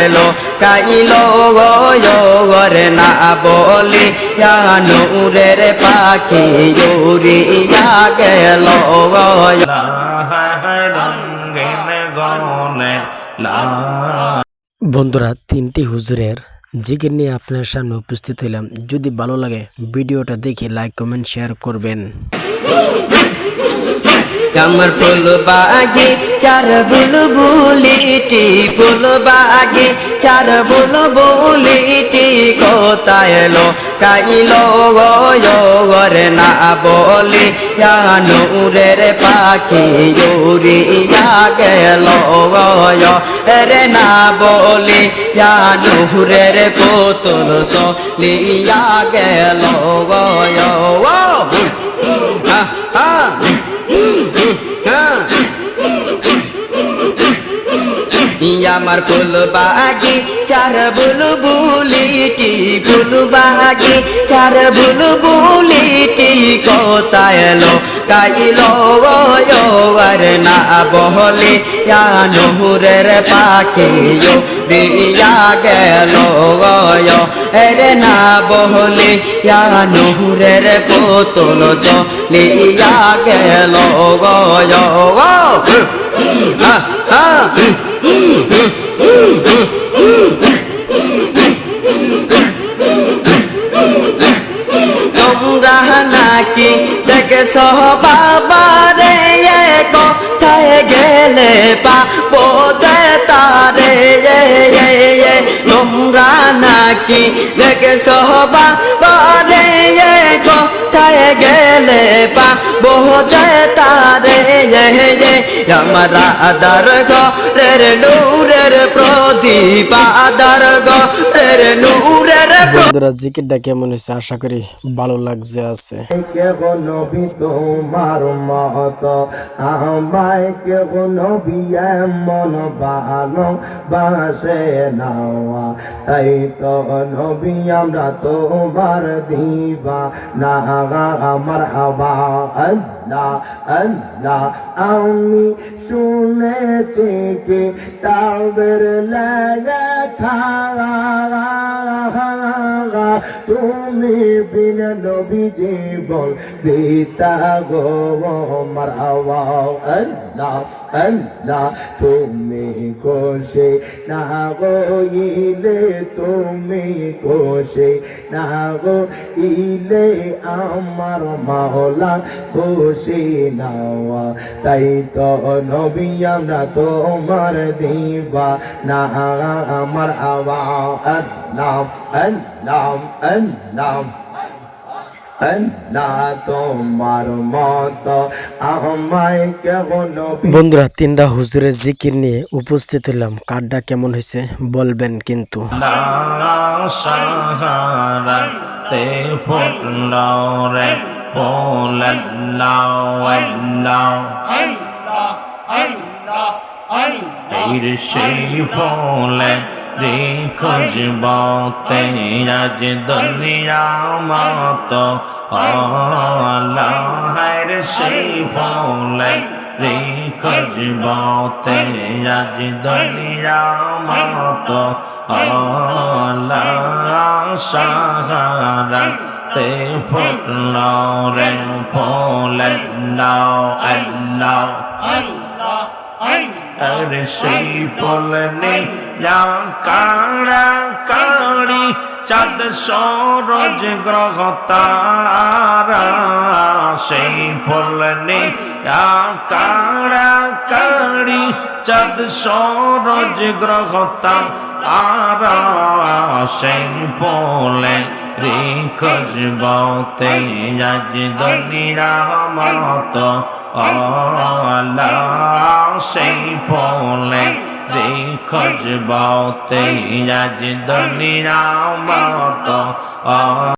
এলো কাইলো গরে না বলি নূরের পাখি উড়িয়া গেল বন্ধুরা, তিনটি হুজুরের জিকির নিয়ে আপনার সামনে উপস্থিত হইলাম। যদি ভালো লাগে ভিডিওটা দেখে লাইক কমেন্ট শেয়ার করবেন। कमर फूल बागी चार बुलबुलिटी फूल बागी चार बुलबुलिटी कोताय लो काइलो गरे ना बोली नूरेर पाखी उड़िया गेलो रे ना बोली नूरेर पुतुल चलिया गेलो আমার ফুল বাগি চার বুলবুলিটি ফুল বাগি চার বুলবুলিটি কোথায় এলো কাইলো আর না বহলি নূরের পাখি উড়িয়া গেল রে না বহলি নূরের পুতুল চলিয়া গেল তোমরা নাকি দেখছো বাবা রে কোথায় গেলে পাবো যে তারে তোমরা নাকি দেখছো বাবা রে কোথায় গেলে পাবো যে তারে আমার আদার ঘরের নূরের প্রদীপ আদার ঘরের নূরের। বন্ধুরা, জিকিরটা কেমন হয়েছে আশা করি ভালো লাগছে আছে। নবী তোমার মত আমায় কেহ নবী এমন ভালো বাসে নাওয়া তাই তো নবী আমরা তোমার দিবা না আমার হাবা আল্লাহ আল্লাহ আমি শুনেছি কি তাবের লেখা তুমি বিন নবী জীবন পিতা গো মারহাবা আল্লাহ আল্লাহ তুমি খুশি না গইলে তুমি খুশি না গইলে আমার মাওলা খুশি নাওয়া তাই তো নবী আমরা তোমার দিবা না আমার হাওয়া আল্লাহ আল্লাহ আল্লাহ বন্ধুরা, তিনটা হুজুরের জিকির নিয়ে উপস্থিত হলাম। কার্ডটা কেমন হয়েছে বলবেন কিন্তু। খুশবতে আজ দুনিয়া মত আল্লাহর সেই ফলে রে খুশবতে আজ দুনিয়া মত আল্লাহ সাহারা তে ফুটলো রে ফলে আল্লাহ আল্লাহ আর সেই ফলনে কাড়া কাড়ি চাঁদ সরজ গ্রহ তারা সেই ফলনে কাড়া কাড়ি চাঁদ সরজ গ্রহ তারা সেই ফলে রে খুশবতে আজ দুনিয়া মত আল্লাহ সেই ফলে রে খুশবতে আজ দুনিয়া মত